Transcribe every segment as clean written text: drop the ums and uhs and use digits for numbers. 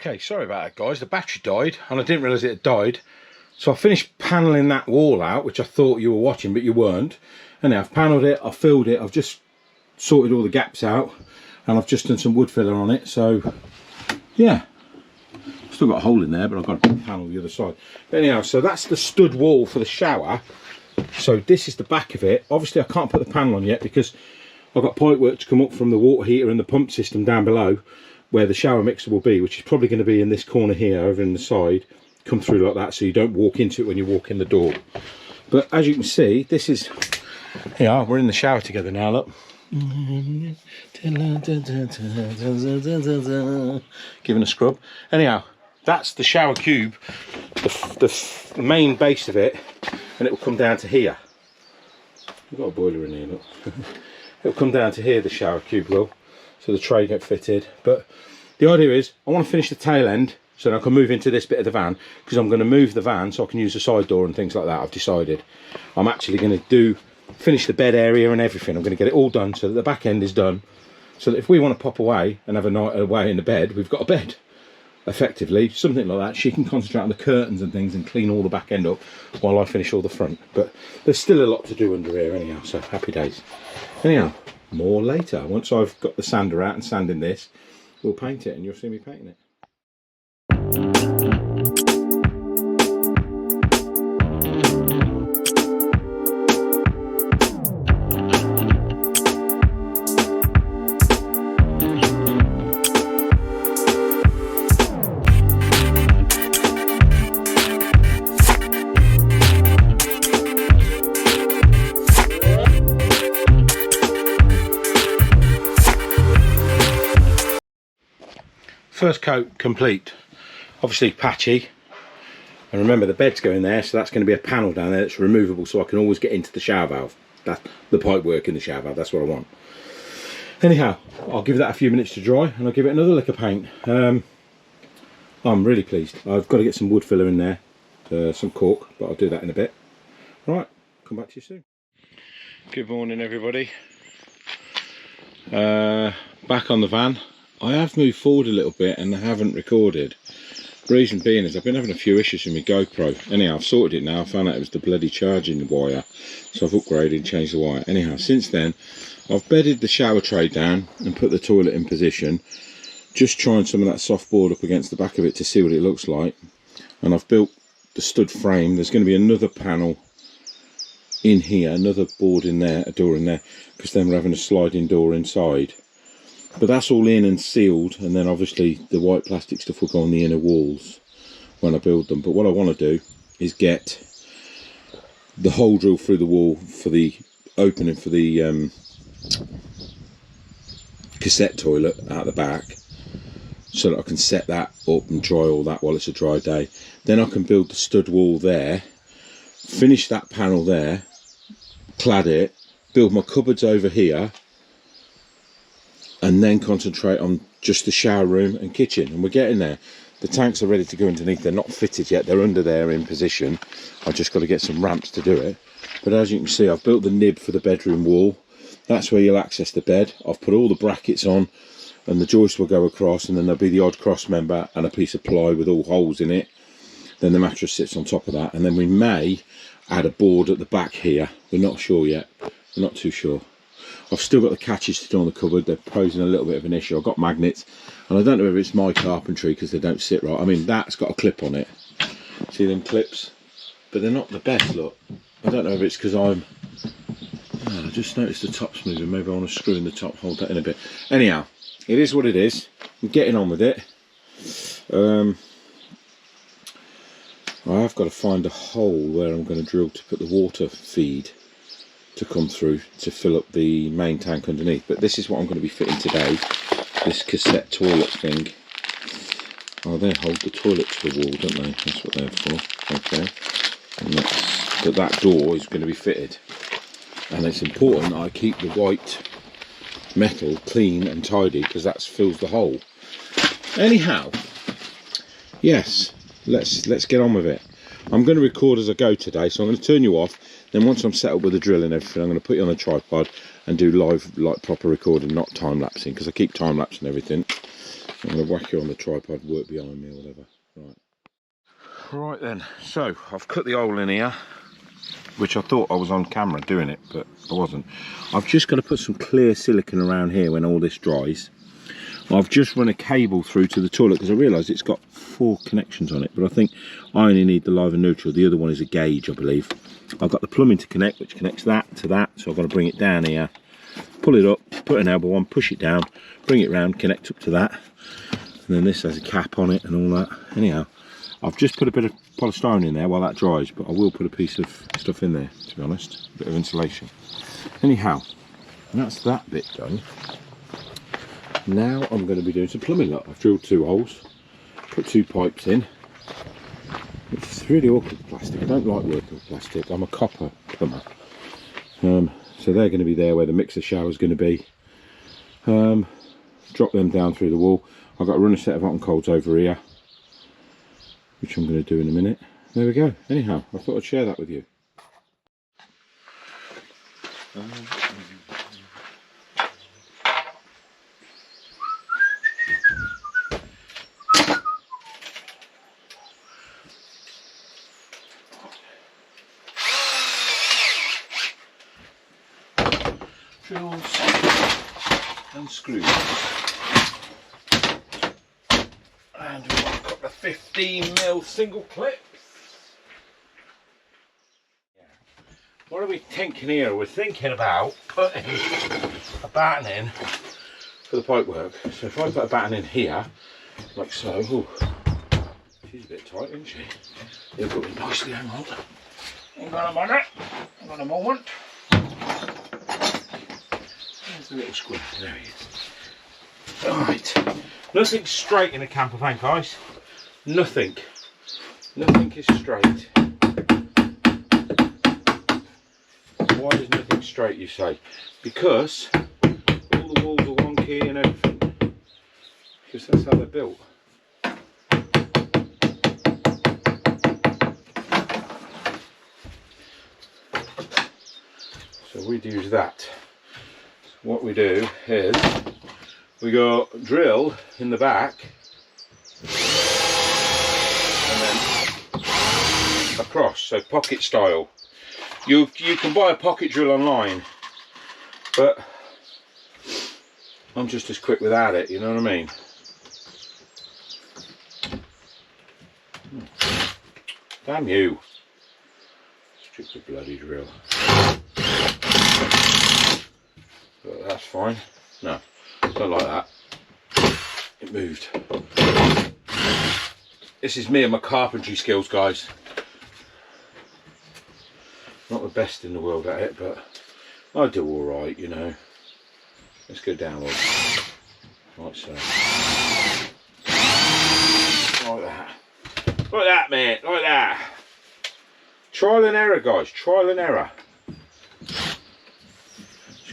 Okay, sorry about that guys, the battery died and I didn't realise it had died. So I finished panelling that wall out, which I thought you were watching but you weren't. And now I've panelled it, I've filled it, I've just sorted all the gaps out and I've just done some wood filler on it. So yeah, still got a hole in there but I've got to panel the other side. But anyhow, so that's the stud wall for the shower. So this is the back of it. Obviously I can't put the panel on yet because I've got pipe work to come up from the water heater and the pump system down below where the shower mixer will be, which is probably going to be in this corner here over in the side. Come through like that so you don't walk into it when you walk in the door. But as you can see, this is, yeah, we're in the shower together now, look. Giving a scrub. Anyhow, that's the shower cube, the main base of it, and it will come down to here. We've got a boiler in here, look. It'll come down to here, the shower cube will, so the tray get fitted. But the idea is I want to finish the tail end so that I can move into this bit of the van, because I'm going to move the van so I can use the side door and things like that. I've decided I'm actually going to finish the bed area and everything. I'm going to get it all done so that the back end is done, so that if we want to pop away and have a night away in the bed, we've got a bed effectively, something like that. She can concentrate on the curtains and things and clean all the back end up while I finish all the front. But there's still a lot to do under here anyhow, so happy days. Anyhow, more later. Once I've got the sander out and sanding this, we'll paint it and you'll see me painting it. First coat complete, obviously patchy, and remember the bed's going there, so that's going to be a panel down there that's removable so I can always get into the shower valve. That's the pipe work in the shower valve, that's what I want. Anyhow, I'll give that a few minutes to dry and I'll give it another lick of paint. I'm really pleased. I've got to get some wood filler in there, some cork, but I'll do that in a bit. Right, come back to you soon. Good morning everybody. Back on the van. I have moved forward a little bit and I haven't recorded. The reason being is I've been having a few issues with my GoPro. Anyhow, I've sorted it now. I found out it was the bloody charging wire, so I've upgraded and changed the wire. Anyhow, since then I've bedded the shower tray down and put the toilet in position, just trying some of that soft board up against the back of it to see what it looks like. And I've built the stud frame. There's going to be another panel in here, another board in there, a door in there, because then we're having a sliding door inside. But that's all in and sealed, and then obviously the white plastic stuff will go on the inner walls when I build them. But what I want to do is get the hole drill through the wall for the opening for the cassette toilet out the back, so that I can set that up and dry all that while it's a dry day. Then I can build the stud wall there, finish that panel there, clad it, build my cupboards over here, and then concentrate on just the shower room and kitchen. And we're getting there. The tanks are ready to go underneath. They're not fitted yet, they're under there in position. I've just got to get some ramps to do it. But as you can see, I've built the nib for the bedroom wall. That's where you'll access the bed. I've put all the brackets on and the joist will go across, and then there'll be the odd cross member and a piece of ply with all holes in it. Then the mattress sits on top of that, and then we may add a board at the back here. We're not sure yet, we're not too sure. I've still got the catches to do on the cupboard. They're posing a little bit of an issue. I've got magnets, and I don't know if it's my carpentry because they don't sit right. I mean, that's got a clip on it. See them clips? But they're not the best, look. I don't know if it's because I just noticed the top's moving. Maybe I want to screw in the top, hold that in a bit. Anyhow, it is what it is. I'm getting on with it. I have got to find a hole where I'm going to drill to put the water feed to come through to fill up the main tank underneath. But this is what I'm going to be fitting today, this cassette toilet thing. Oh, they hold the toilet to the wall, don't they? That's what they're for. Okay. And but that door is going to be fitted, and it's important that I keep the white metal clean and tidy because that fills the hole. Anyhow, yes, let's get on with it. I'm going to record as I go today, so I'm going to turn you off. Then once I'm set up with the drill and everything, I'm going to put you on a tripod and do live, like proper recording, not time lapsing, because I keep time lapsing everything. I'm going to whack it on the tripod, work behind me or whatever. Right then, so I've cut the hole in here, which I thought I was on camera doing it, but I wasn't. I've just got to put some clear silicone around here when all this dries. I've just run a cable through to the toilet because I realised it's got 4 connections on it, but I think I only need the live and neutral. The other one is a gauge, I believe. I've got the plumbing to connect, which connects that to that, so I've got to bring it down here, pull it up, put an elbow on, push it down, bring it round, connect up to that, and then this has a cap on it and all that. Anyhow, I've just put a bit of polystyrene in there while that dries, but I will put a piece of stuff in there, to be honest, a bit of insulation. Anyhow, that's that bit done. Now I'm going to be doing some plumbing. Look, I've drilled 2 holes, put 2 pipes in. It's really awkward with plastic. I don't like working with plastic. I'm a copper plumber. So they're going to be there where the mixer shower is going to be. Drop them down through the wall. I've got to run a set of hot and colds over here, which I'm going to do in a minute. There we go. Anyhow, I thought I'd share that with you. Drills and screws. And we've got the 15mm single clips. Yeah. What are we thinking here? We're thinking about putting a batten in for the pipe work. So if I put a batten in here, like so, ooh, she's a bit tight, isn't she? It'll put me nicely, hang on. Hang on a minute, hang on a moment. There's the little square, there he is. Alright, nothing straight in a camper van, guys. Nothing. Nothing is straight. Why is nothing straight, you say? Because all the walls are wonky and everything. Because that's how they're built. So we'd use that. What we do is we go drill in the back and then across, so pocket style. You can buy a pocket drill online, but I'm just as quick without it, you know what I mean? Damn you. Stupid bloody drill. But that's fine. No, don't like that. It moved. This is me and my carpentry skills, guys. Not the best in the world at it, but I do alright, you know. Let's go downwards. Like so. Like that. Like that, mate. Like that. Trial and error, guys. Trial and error.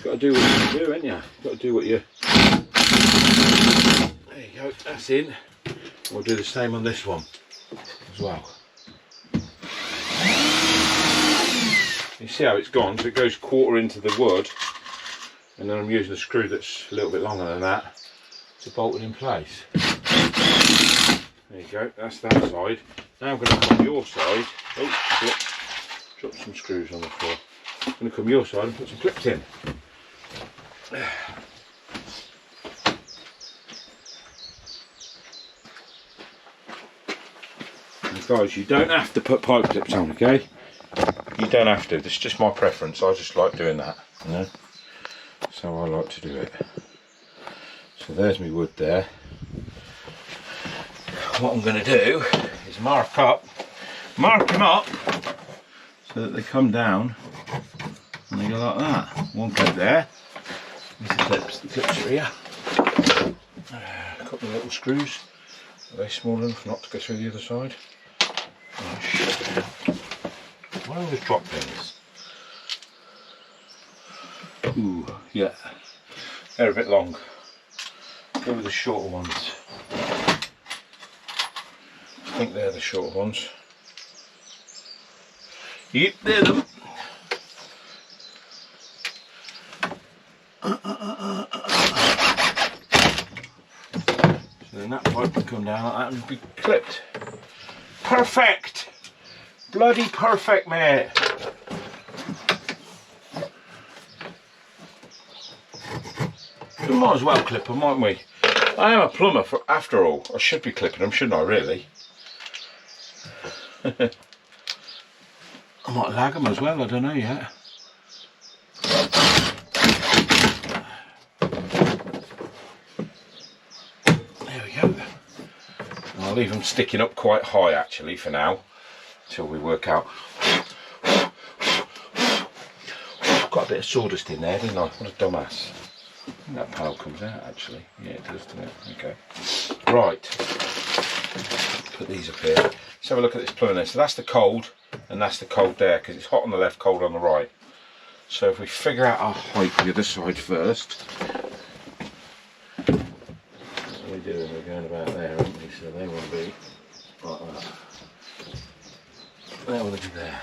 Got to do what you do, ain't you? Got to do what you. There you go. That's in. We'll do the same on this one as well. You see how it's gone? So it goes quarter into the wood, and then I'm using a screw that's a little bit longer than that to bolt it in place. There you go. That's that side. Now I'm going to come your side. Oh, look. Drop some screws on the floor. I'm going to come your side and put some clips in. And guys, you don't have to put pipe clips on, okay? You don't have to. This is just my preference. I just like doing that, you know. So I like to do it. So there's my wood there. What I'm going to do is mark them up so that they come down and they go like that. One clip there. The clips are here. A couple of little screws. Are they small enough not to go through the other side? Oh, shit. Why do I always drop things? Ooh, yeah. They're a bit long. Go with the shorter ones. I think they're the shorter ones. Yep, they're them. So And then that pipe can come down like that and be clipped. Perfect! Bloody perfect, mate! We might as well clip them, mightn't we? I am a plumber after all. I should be clipping them, shouldn't I, really? I might lag them as well, I don't know yet. There we go. I'll leave them sticking up quite high actually for now, until we work out. Got a bit of sawdust in there, didn't I? What a dumbass. I think that panel comes out actually. Yeah, it does, doesn't it? Okay. Right. Put these up here. Let's have a look at this plumbing there. So that's the cold, and that's the cold there, because it's hot on the left, cold on the right. So if we figure out our height for the other side first. What are we doing? We're going about there, aren't we? So they want to be like that. They want to be there.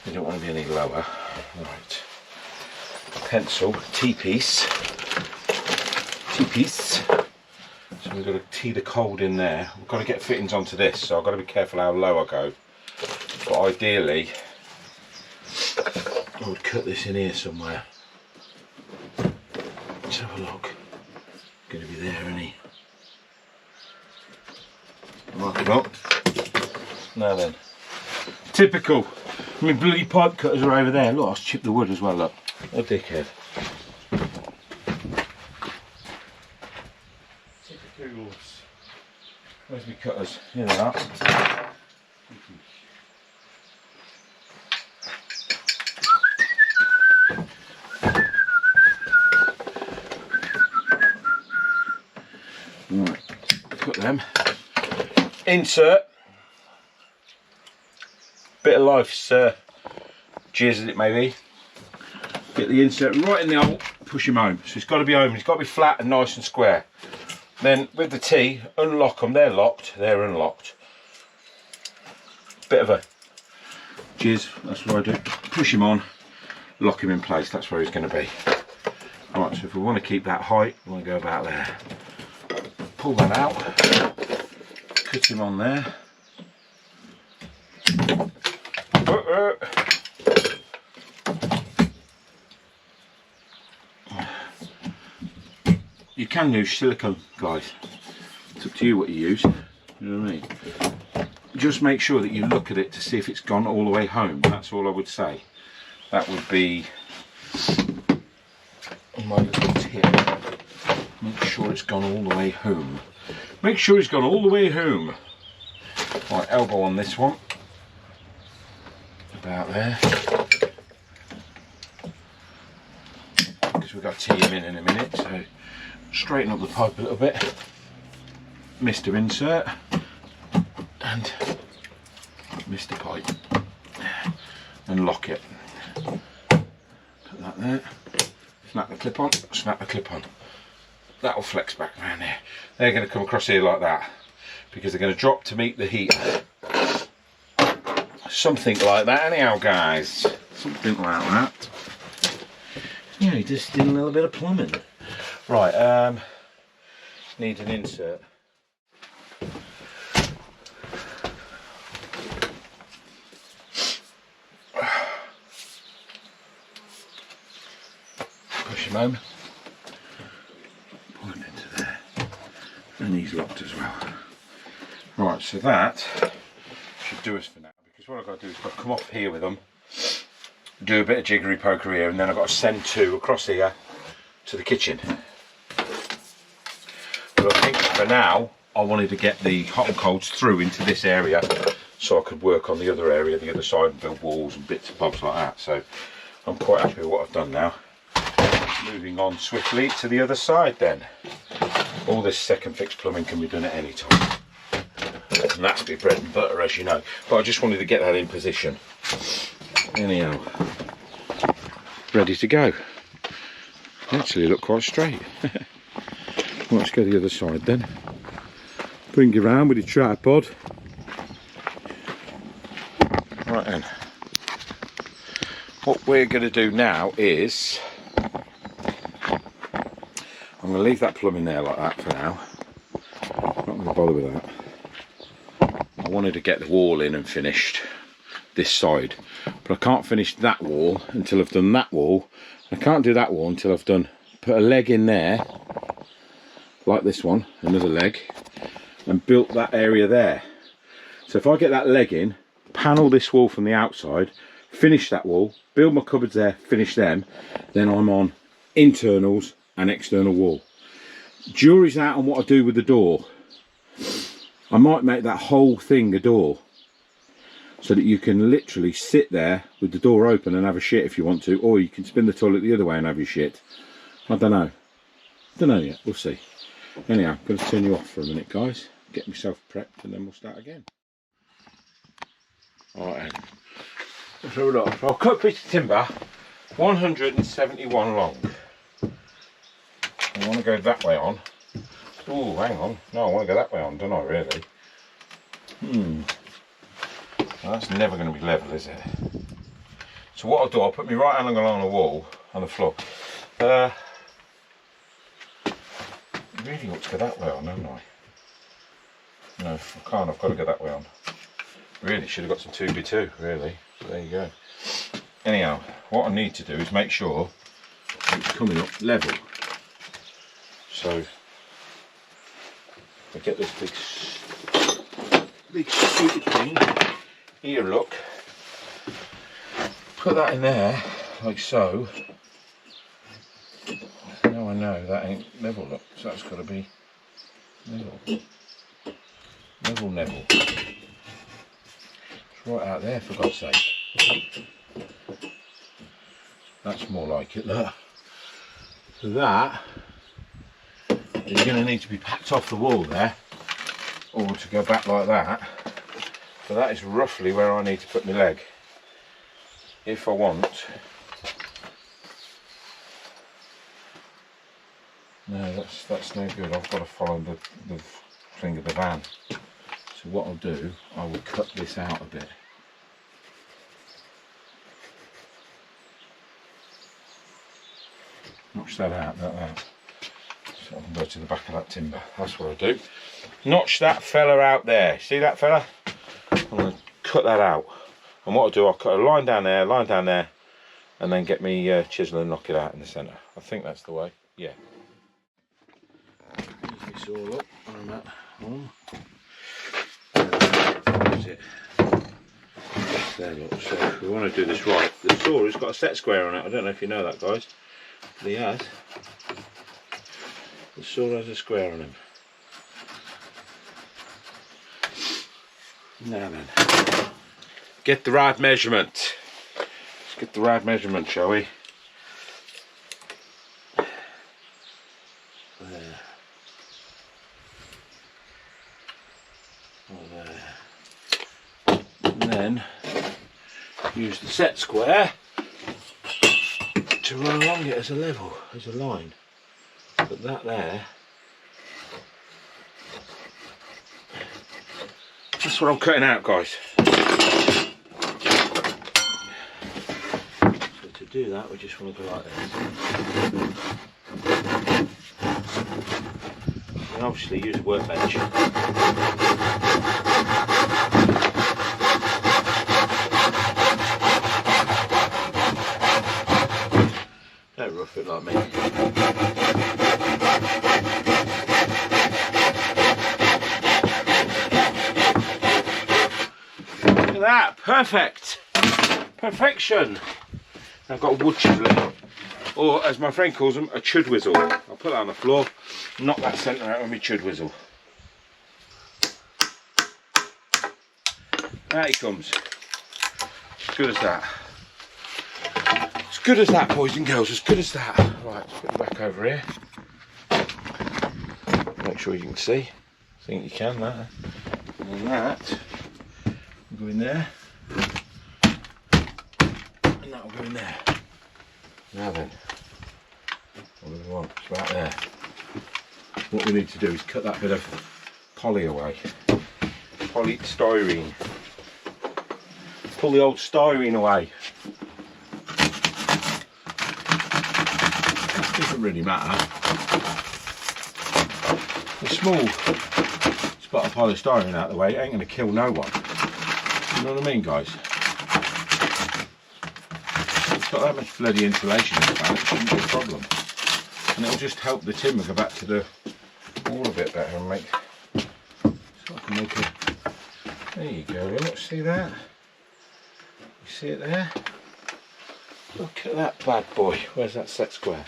They don't want to be any lower. Right. Pencil, T-piece. T-piece. So we've got to tee the cold in there. We've got to get fittings onto this, so I've got to be careful how low I go. But ideally, I would cut this in here somewhere. Let's have a look. Going to be there, isn't he? Mark it up. Now then. Typical. I mean, bloody pipe cutters are over there. Look, I've chipped the wood as well, look. Oh, dickhead. Typicals. Where's my cutters? Here they are. Right, cut them. Insert. Bit of life's jizz as it may be. Get the insert right in the hole, push him home. So it's got to be home, it's got to be flat and nice and square. Then with the T, unlock them, they're locked, they're unlocked. Bit of a jizz, that's what I do. Push him on, lock him in place, that's where he's going to be. Alright, so if we want to keep that height, we want to go about there. Pull that out, cut him on there. You can use silicone, guys. It's up to you what you use. You know what I mean? Just make sure that you look at it to see if it's gone all the way home. That's all I would say. That would be my little tip. Make sure it's gone all the way home. Make sure it's gone all the way home. Right, elbow on this one. About there. Because we've got to tee him in a minute, so straighten up the pipe a little bit. Mr. Insert and Mr. Pipe, and lock it. Put that there. Snap the clip on. Snap the clip on. That will flex back around there. They're going to come across here like that because they're going to drop to meet the heat. Something like that anyhow, guys. Something like that. Yeah, he just did a little bit of plumbing. Right, need an insert. Push him home. Pull him into there. And he's locked as well. Right, so that should do us for now. Because what I've got to do is I've got to come off here with them, do a bit of jiggery pokery here, and then I've got to send two across here to the kitchen. But I think for now I wanted to get the hot and colds through into this area so I could work on the other area, the other side, and build walls and bits and bobs like that. So I'm quite happy with what I've done now. Moving on swiftly to the other side then. All this second fix plumbing can be done at any time. And that's my bread and butter, as you know. But I just wanted to get that in position. Anyhow, ready to go. Actually look quite straight. Well, let's go the other side then. Bring you around with your tripod. Right then. What we're going to do now is I'm going to leave that plumbing there like that for now. I'm not going to bother with that. I wanted to get the wall in and finished this side, but I can't finish that wall until I've done that wall. I can't do that wall until I've done, put a leg in there, like this one, another leg, and built that area there. So if I get that leg in, panel this wall from the outside, finish that wall, build my cupboards there, finish them, then I'm on internals and external wall. Jury's out on what I do with the door. I might make that whole thing a door, so that you can literally sit there with the door open and have a shit if you want to, or you can spin the toilet the other way and have your shit. I don't know. Don't know yet, we'll see. Anyhow, I'm going to turn you off for a minute, guys. Get myself prepped and then we'll start again. Alright then. Let's have a look. So I'll cut a piece of timber, 171 long. I want to go that way on. Oh, hang on. No, I want to go that way on, don't I, really? Well, that's never going to be level, is it? So what I'll do, I'll put my right hand along the wall, on the floor. Really ought to go that way on, haven't I? No, I can't. I've got to go that way on. Really should have got some 2x2, really. So there you go. Anyhow, what I need to do is make sure it's coming up level. So I get this big stupid thing. Here, look. Put that in there, like so. Now I know that ain't level, look. So that's got to be level. Level. It's right out there, for God's sake. That's more like it, look. So that is going to need to be packed off the wall there, or to go back like that. So that is roughly where I need to put my leg. If I want. No, that's no good. I've got to follow the thing of the van. So what I'll do, I will cut this out a bit. Notch that out, like that. So I can go to the back of that timber. That's what I do. Notch that fella out there. See that fella? I'm going to cut that out. And what I'll do, I'll cut a line down there, and then get me chisel and knock it out in the centre. I think that's the way. Yeah. Use this all up on that home. That's it. There, look. So we want to do this right. The saw has got a set square on it. I don't know if you know that, guys. But he has. The saw has a square on him. Now then, get the right measurement. Let's get the right measurement, shall we? There. Oh, there. And then use the set square to run along it as a level, as a line. Put that there. That's what I'm cutting out, guys. So to do that, we just want to go like this. And obviously use a workbench. Don't rough it like me. That perfect, perfection. I've got a wood chisel, or as my friend calls them, a chud whistle. I'll put that on the floor, knock that centre out with my chud whistle. There he comes. As good as that. As good as that, boys and girls. As good as that. Right, let's put it back over here. Make sure you can see. I think you can. That. And then that. Go in there, and that'll go in there. Now then, what do we want? It's about there. What we need to do is cut that bit of poly away. Polystyrene. Pull the old styrene away. It doesn't really matter. The lot of polystyrene out of the way, it ain't going to kill no one. You know what I mean, guys? It's got that much bloody insulation in the fan, it shouldn't be a problem. And it'll just help the timber go back to the wall a bit better and make, so I can make a, there you go, look, see that? You see it there? Look at that bad boy. Where's that set square?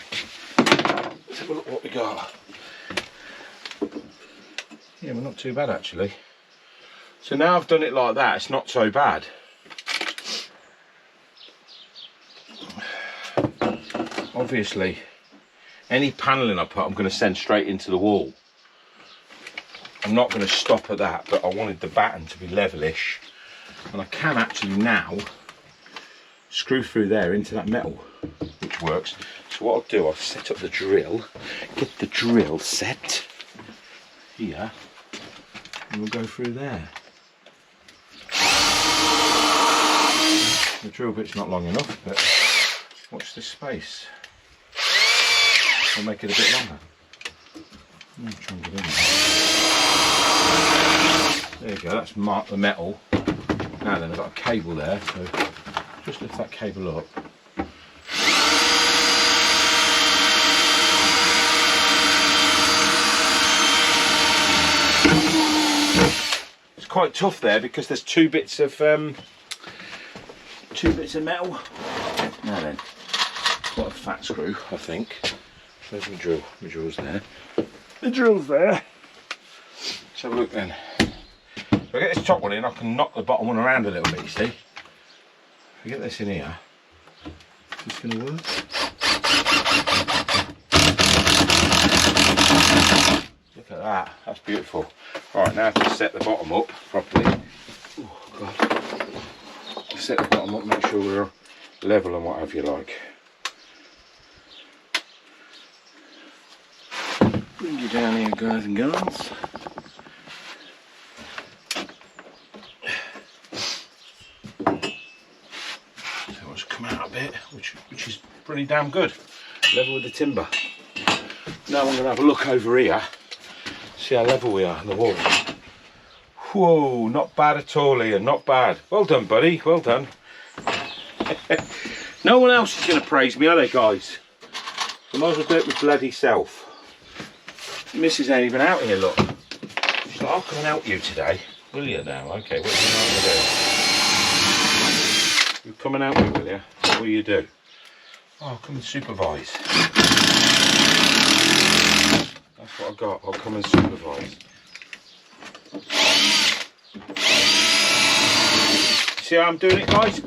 Let's have a look what we got. Yeah, we're not too bad actually. So now I've done it like that, it's not so bad. Obviously, any panelling I put, I'm going to send straight into the wall. I'm not going to stop at that, but I wanted the batten to be levelish. And I can actually now screw through there into that metal, which works. So what I'll do, I'll set up the drill, get the drill set here, and we'll go through there. The drill bit's not long enough, but watch this space. I'll make it a bit longer. Try and get in there. There you go, that's marked the metal. Now then, I've got a cable there, so just lift that cable up. It's quite tough there because there's two bits of metal. Now then, quite a fat screw, I think. There's my drill. My drill's there. The drill's there. Let's have a look then. If I get this top one in, I can knock the bottom one around a little bit, you see. If I get this in here, is this going to work? Look at that, that's beautiful. Alright, now to set the bottom up properly. Oh God. Set the bottom up, make sure we're level and what have you like. Bring you down here, guys and girls. Bit, which is pretty damn good, level with the timber. Now I'm going to have a look over here, see how level we are on the wall. Whoa, not bad at all, Ian, not bad. Well done, buddy, well done. No one else is going to praise me, are they, guys? I might as well do it with bloody self. The missus ain't even out here, look. She's like, I'll come and help you today. Will you now? Okay, what do you want to do? You come and help me, will you? What will you do? Oh, come and supervise. That's what I got. I'll come and supervise. See how I'm doing it, guys?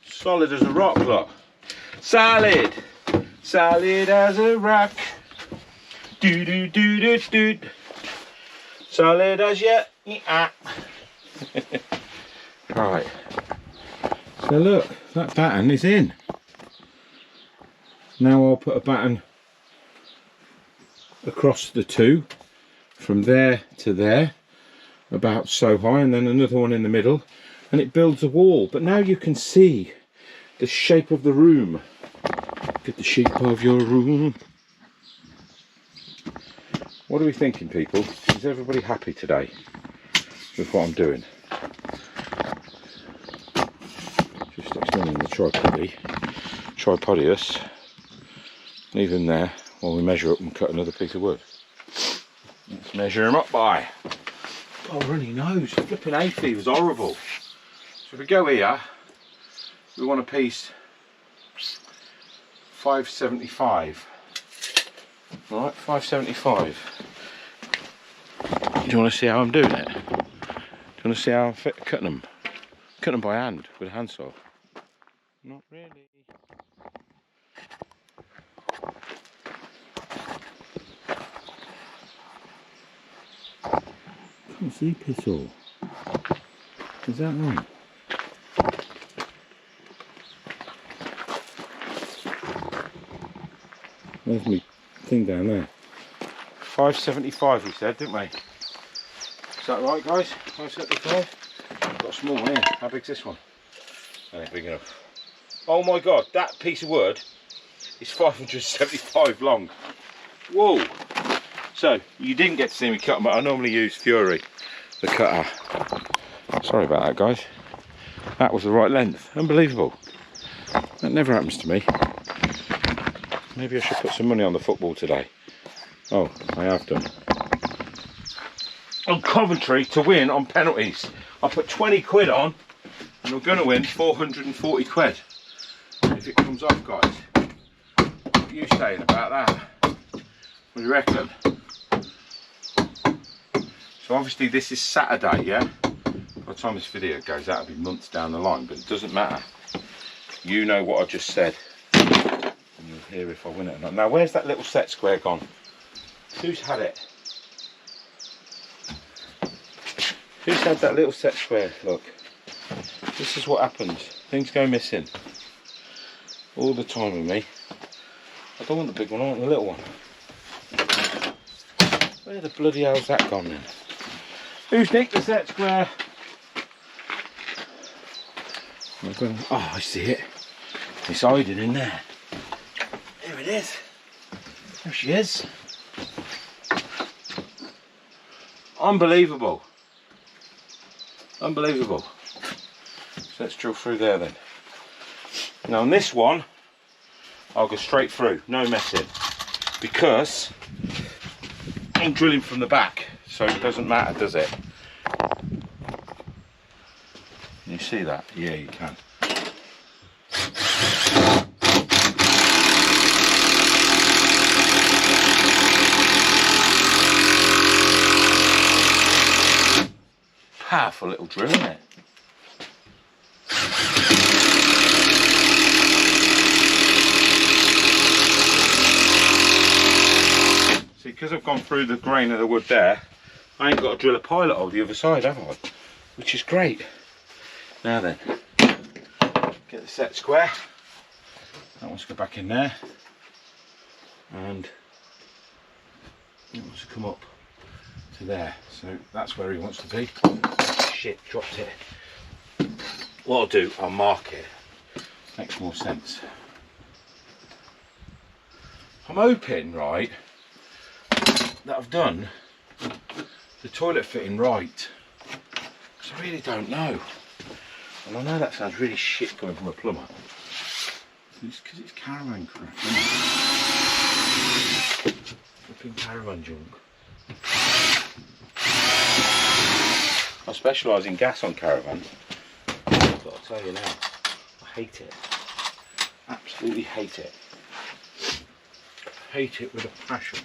Solid as a rock, look. Solid. Solid as a rock. Do do do do do. Solid as yet. Right. So look, that batten is in. Now I'll put a batten across the two, from there to there, about so high, and then another one in the middle, and it builds a wall. But now you can see the shape of the room. Get the shape of your room. What are we thinking, people? Is everybody happy today with what I'm doing? Just extending the tripodius, leave him there while we measure up and cut another piece of wood. Let's measure him up by. Oh, runny nose, flipping hay fever's horrible. So if we go here, we want a piece 575. Right, 575. Do you want to see how I'm doing it? Do you want to see how I'm cutting them? Cutting them by hand with a handsaw? Not really. Can't see piss all. Is that right? There's my thing down there. 575 we said, didn't we? Is that right, guys? 575? I've got a small one here. How big's this one? That ain't big enough. Oh my God, that piece of wood It's 575 long. Whoa! So, you didn't get to see me cut them, but I normally use Fury, the cutter. Sorry about that, guys. That was the right length. Unbelievable. That never happens to me. Maybe I should put some money on the football today. Oh, I have done. On Coventry to win on penalties. I put 20 quid on and I'm going to win 440 quid. If it comes off, guys. What are you saying about that? What do you reckon? So obviously this is Saturday, yeah? By the time this video goes out, it'll be months down the line, but it doesn't matter. You know what I just said. And you'll hear if I win it or not. Now, where's that little set square gone? Who's had it? Who's had that little set square? Look. This is what happens. Things go missing. All the time with me. I don't want the big one, I want the little one. Where the bloody hell's that gone then? Who's nicked the set square? Oh, I see it. It's hiding in there. Here it is. There she is. Unbelievable. Unbelievable. So let's drill through there then. Now on this one, I'll go straight through, no messing. Because I'm drilling from the back, so it doesn't matter, does it? Can you see that? Yeah, you can. Powerful little drill, isn't it? See, because I've gone through the grain of the wood there, I ain't got to drill a pilot hole the other side, have I? Which is great. Now then, get the set square. That wants to go back in there. And it wants to come up to there. So that's where he wants to be. Shit, dropped it. What I'll do, I'll mark it. Makes more sense. I'm hoping, right, that I've done the toilet fitting right. So I really don't know. And I know that sounds really shit coming from a plumber. It's because it's caravan crap, isn't it? Flipping caravan junk. I specialise in gas on caravan, but I'll tell you now, I hate it. Absolutely hate it. Hate it with a passion.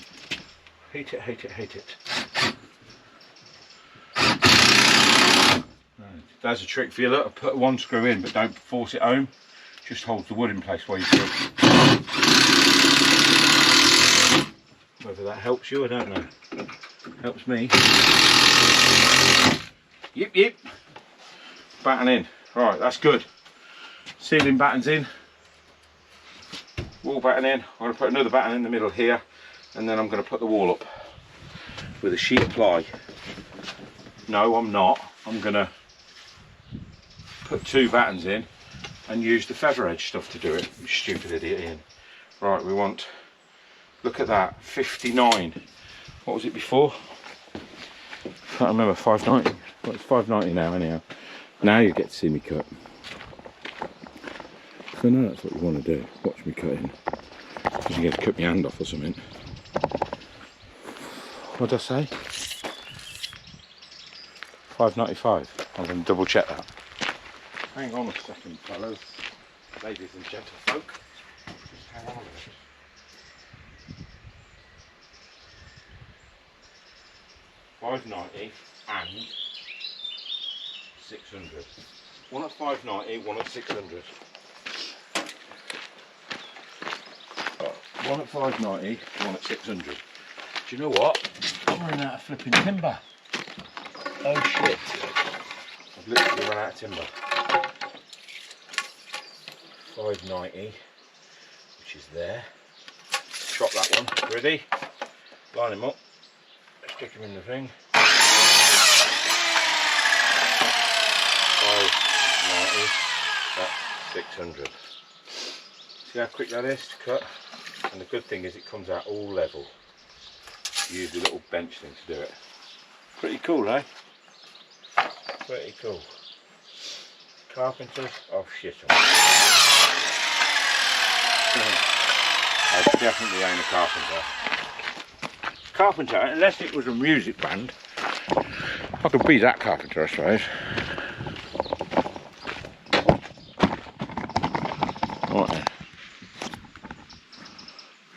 Hate it, hate it, hate it. That's a trick for you. Look, put one screw in, but don't force it home. Just holds the wood in place while you drill. Whether that helps you, I don't know. Helps me. Yip, yip. Batten in. Right, that's good. Ceiling battens in. Wall batten in. I'm going to put another batten in the middle here, and then I'm going to put the wall up with a sheet of ply. No, I'm not. I'm going to put two battens in and use the feather edge stuff to do it. You stupid idiot, Ian. Right, we want, look at that, 59. What was it before? Can't remember, 590. Well, it's 590 now anyhow. Now you get to see me cut. So now that's what you want to do. Watch me cutting. Because you get to cut my hand off or something. What did I say? 595. I'm going to double check that. Hang on a second, fellas. Ladies and gentlefolk. Just hang on a minute. $590 and 600. One at 590, one at 600. One at 590, one at 600. Do you know what? I'm running out of flipping timber. Oh shit. I've literally run out of timber. 590, which is there. Chop that one. Ready? Line him up. Stick him in the thing. 590, that's 600. See how quick that is to cut? And the good thing is it comes out all level. Use the little bench thing to do it. Pretty cool, eh? Pretty cool. Carpenters, oh shit. I definitely ain't a carpenter. Carpenter, unless it was a music band, I could be that carpenter, I suppose. Right then.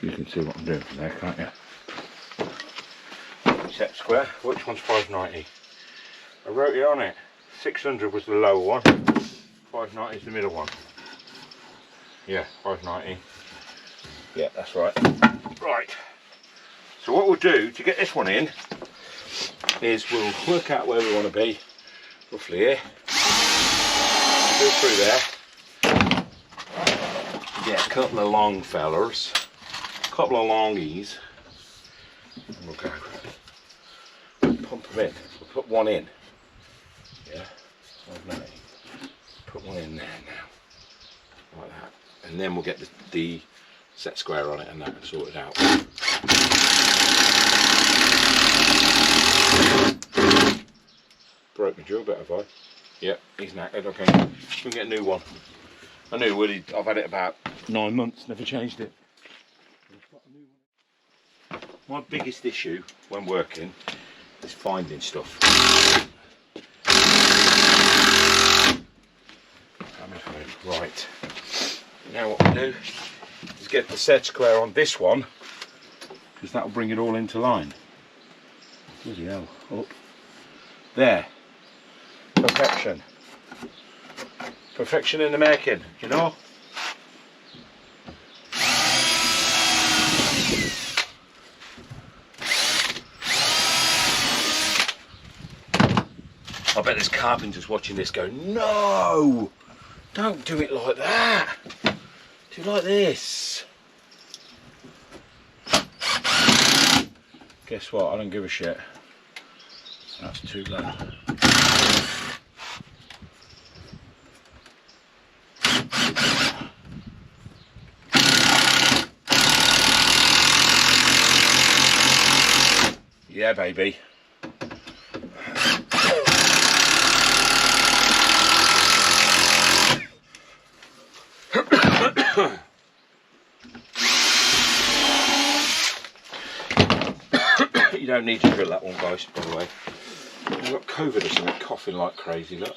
You can see what I'm doing from there, can't you? Set square, which one's 590? I wrote it on it. 600 was the lower one, 590 is the middle one. Yeah, 590. Yeah, that's right. Right. So what we'll do to get this one in is we'll work out where we want to be, roughly here. Go through there. Get a couple of long fellers, a couple of longies, and we'll go. Pump them in. We'll put one in. Yeah. Put one in there now, like that, and then we'll get the set square on it and that and sort it out. Broke my drill bit, have I? Yep, he's knackered. Okay, we can get a new one. I knew Woody. I've had it about 9 months, never changed it. My biggest issue when working is finding stuff. Right, now what we'll do is get the set square on this one, because that will bring it all into line. Bloody hell, up. There. Perfection. Perfection in the making, you know? I bet there's carpenters watching this going, no! Don't do it like that. Do it like this. Guess what? I don't give a shit. That's too low. Yeah, baby. You don't need to drill that one, guys, by the way. I've got COVID or something, coughing like crazy, look.